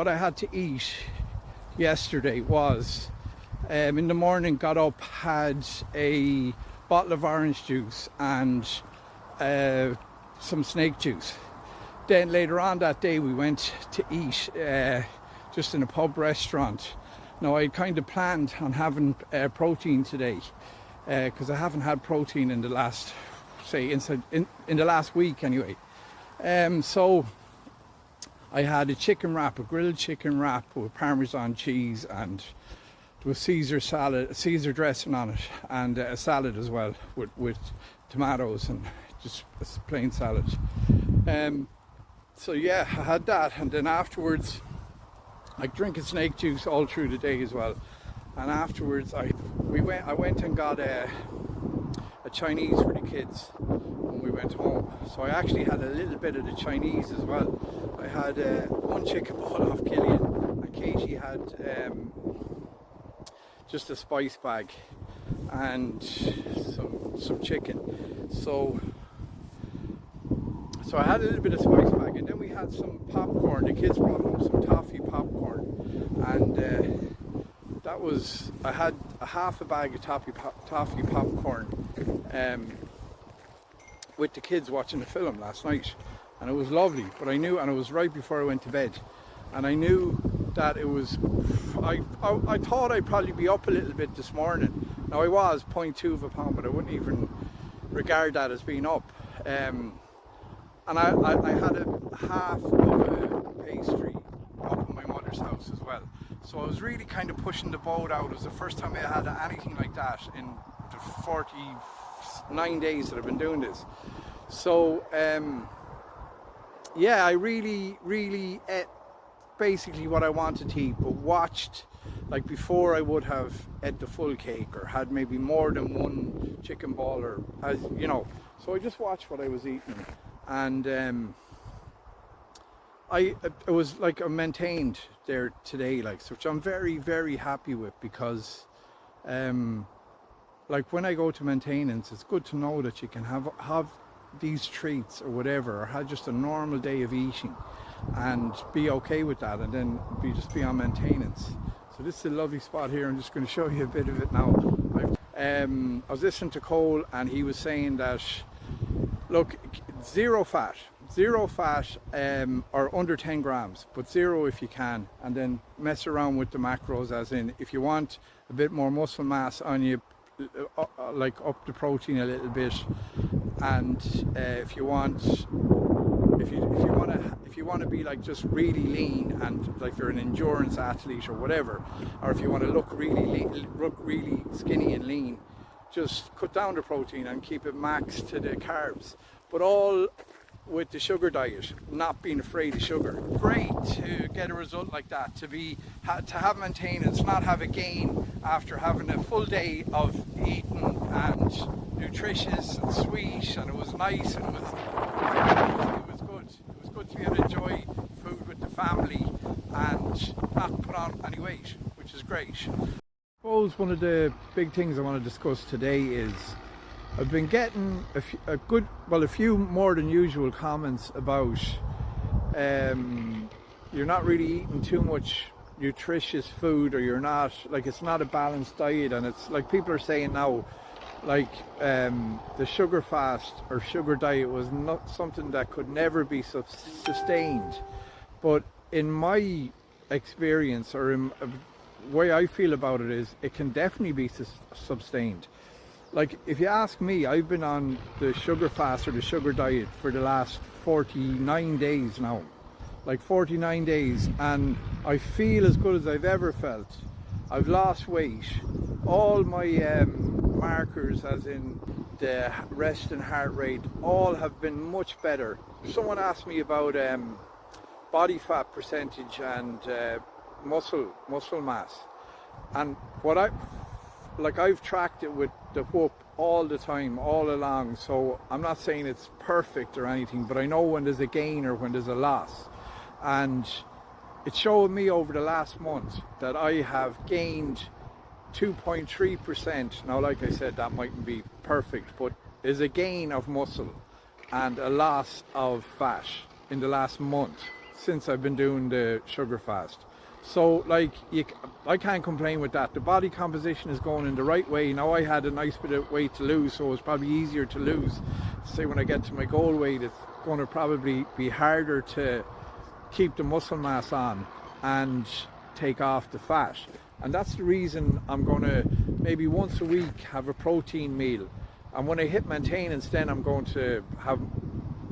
What I had to eat yesterday was, in the morning, got up, had a bottle of orange juice and some snake juice. Then later on that day we went to eat just in a pub restaurant. Now I kind of planned on having protein today because I haven't had protein in the last, in the last week anyway. So I had a chicken wrap, a grilled chicken wrap with Parmesan cheese, and with Caesar salad, Caesar dressing on it, and a salad as well with tomatoes and just a plain salad. So yeah, I had that, and then afterwards, like drinking snake juice all through the day as well. And afterwards, I went and got a Chinese for the kids when we went home. So I actually had a little bit of the Chinese as well. I had one chicken ball off Killian, and Katie had just a spice bag and some chicken. So I had a little bit of spice bag, and then we had some popcorn. The kids brought home some toffee popcorn, and that was, I had a half a bag of toffee popcorn with the kids watching the film last night, and it was lovely. But I knew, and it was right before I went to bed, and I knew that it was, I thought I'd probably be up a little bit this morning. Now I was 0.2 of a pound, but I wouldn't even regard that as being up. And I had a half of a pastry up in my mother's house as well. So I was really kind of pushing the boat out. It was the first time I had anything like that in the 49 days that I've been doing this. So yeah, I really ate basically what I wanted to eat, but watched, like before I would have ate the full cake or had maybe more than one chicken ball, or as you know. So I just watched what I was eating, and it was like I maintained there today, like, which I'm very happy with, because like when I go to maintenance, it's good to know that you can have these treats or whatever, or have just a normal day of eating and be okay with that, and then just be on maintenance. So this is a lovely spot here. I'm just going to show you a bit of it now. I was listening to Cole, and he was saying that, look, zero fat or under 10 grams, but zero if you can, and then mess around with the macros, as in if you want a bit more muscle mass on you, like up the protein a little bit, and if you want to be like just really lean, and like you're an endurance athlete or whatever, or if you want to look really skinny and lean, just cut down the protein and keep it max to the carbs, but all with the sugar diet, not being afraid of sugar. Great to get a result like that, to have maintenance, not have a gain after having a full day of eating and nutritious and sweet, and it was nice, and it was good. It was good to be able to enjoy food with the family and not put on any weight, which is great. I suppose one of the big things I want to discuss today is I've been getting a few more than usual comments about you're not really eating too much nutritious food, or you're not, like, it's not a balanced diet, and it's like people are saying now, like the sugar fast or sugar diet was not something that could never be sustained. But in my experience, or in the way I feel about it, is it can definitely be sustained. Like, if you ask me, I've been on the sugar fast or the sugar diet for the last 49 days now. Like 49 days, and I feel as good as I've ever felt. I've lost weight. All my markers, as in the rest and heart rate, all have been much better. Someone asked me about body fat percentage and muscle mass, and what I've tracked it with the Whoop all the time, all along, so I'm not saying it's perfect or anything, but I know when there's a gain or when there's a loss. And it showed me over the last month that I have gained 2.3%. Now, like I said, that mightn't be perfect, but there's a gain of muscle and a loss of fat in the last month. since I've been doing the sugar fast. So like I can't complain with that. The body composition is going in the right way. Now I had a nice bit of weight to lose, so it's probably easier to lose. Say when I get to my goal weight, it's going to probably be harder to keep the muscle mass on and take off the fat. And that's the reason I'm going to maybe once a week have a protein meal. And when I hit maintenance, then I'm going to have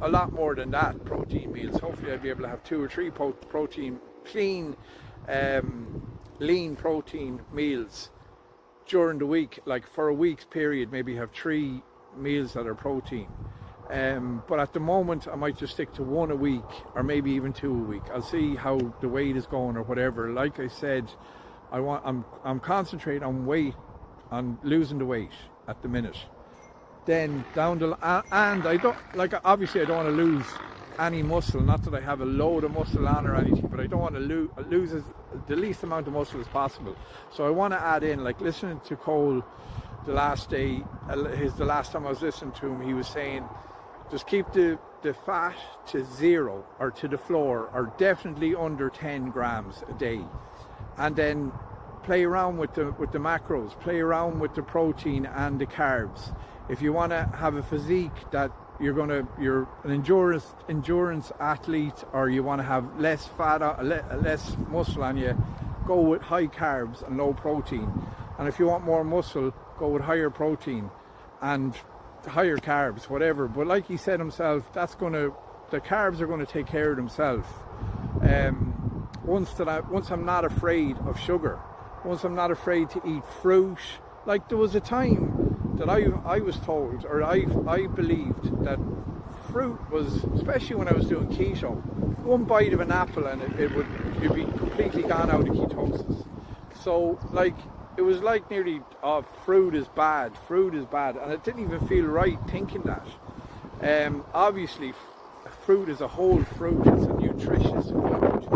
a lot more than that protein meals. Hopefully I'll be able to have 2 or 3 protein, clean, lean protein meals during the week. Like for a week's period, maybe have 3 meals that are protein. But at the moment I might just stick to 1 a week, or maybe even 2 a week. I'll see how the weight is going or whatever. Like I said, I'm concentrating on weight, on losing the weight at the minute. Then down the and I don't like, obviously I don't want to lose any muscle, not that I have a load of muscle on or anything, but I don't want to lose the least amount of muscle as possible. So I want to add in, like listening to Cole the last day, the last time I was listening to him, he was saying just keep the fat to 0 or to the floor, or definitely under 10 grams a day, and then play around with the macros, play around with the protein and the carbs. If you want to have a physique that you're an endurance athlete, or you want to have less fat, less muscle on you, go with high carbs and low protein. And if you want more muscle, go with higher protein and higher carbs, whatever. But like he said himself, the carbs are going to take care of themselves. Once I'm not afraid of sugar, once I'm not afraid to eat fruit. Like there was a time that I was told, or I believed that fruit was, especially when I was doing keto, one bite of an apple and you'd be completely gone out of ketosis. So like it was like nearly, fruit is bad, and it didn't even feel right thinking that. Obviously fruit is a whole fruit, it's a nutritious food,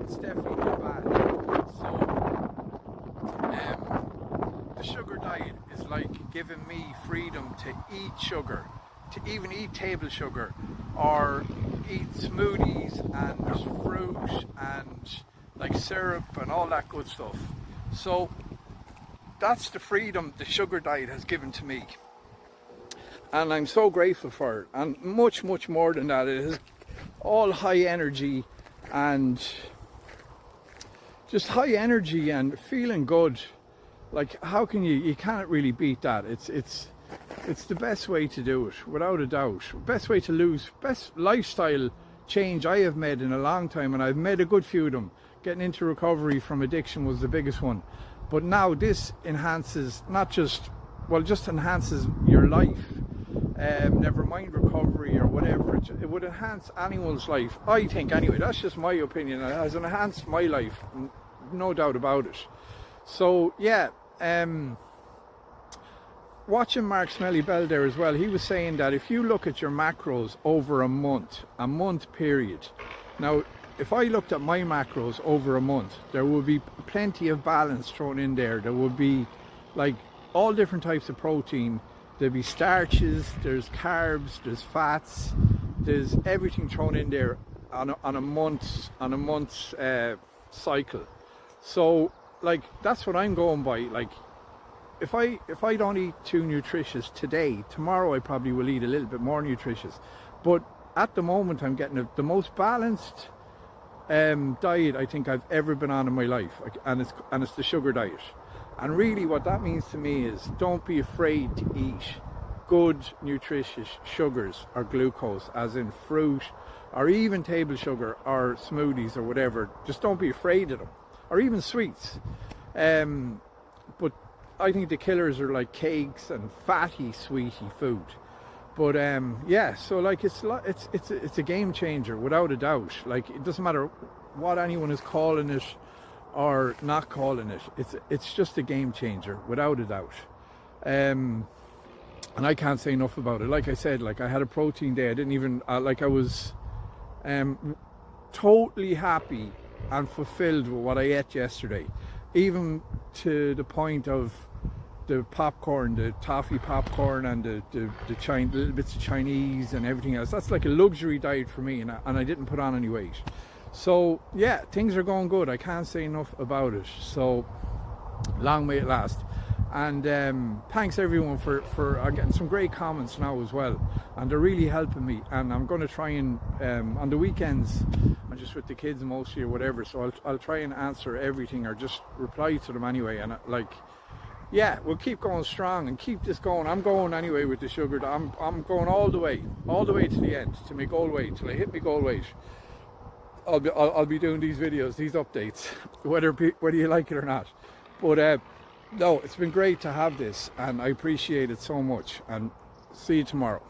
it's definitely not bad. So the sugar diet is like giving me freedom to eat sugar, to even eat table sugar, or eat smoothies and fruit and like syrup and all that good stuff. So that's the freedom the sugar diet has given to me, and I'm so grateful for it. And much more than that, it is all high energy, and just high energy and feeling good. Like how can you can't really beat that. It's the best way to do it, without a doubt. Best way to lose, best lifestyle change I have made in a long time, and I've made a good few of them. Getting into recovery from addiction was the biggest one, but now this enhances, just enhances your life. Never mind recovery or whatever, it would enhance anyone's life, I think. Anyway, that's just my opinion. It has enhanced my life, no doubt about it. So yeah, watching Mark Smelly Bell there as well, he was saying that if you look at your macros over a month period. Now if I looked at my macros over a month, there would be plenty of balance thrown in there. There would be like all different types of protein. There'd be starches, there's carbs, there's fats, there's everything thrown in there on a month's cycle. So like that's what I'm going by. Like if I don't eat too nutritious today, tomorrow I probably will eat a little bit more nutritious. But at the moment I'm getting the most balanced diet I think I've ever been on in my life, and it's the sugar diet. And really what that means to me is don't be afraid to eat good nutritious sugars or glucose, as in fruit or even table sugar or smoothies or whatever. Just don't be afraid of them, or even sweets. But I think the killers are like cakes and fatty sweety food. But yeah, so like it's a game changer without a doubt. Like it doesn't matter what anyone is calling it or not calling it, it's just a game changer without a doubt. And I can't say enough about it. Like I said, like I had a protein day. I didn't even I was totally happy and fulfilled with what I ate yesterday, even to the point of the popcorn, the toffee popcorn, and the little bits of Chinese and everything else. That's like a luxury diet for me, and I didn't put on any weight. So yeah, things are going good. I can't say enough about it. So long may it last. And thanks everyone for getting some great comments now as well, and they're really helping me. And I'm going to try and on the weekends I'm just with the kids mostly or whatever, so I'll try and answer everything or just reply to them anyway. And like, yeah, we'll keep going strong and keep this going. I'm going anyway with the sugar. I'm going all the way to the end, to my goal weight, till I hit my goal weight. I'll be doing these videos, these updates, whether you like it or not. But no, it's been great to have this, and I appreciate it so much. And see you tomorrow.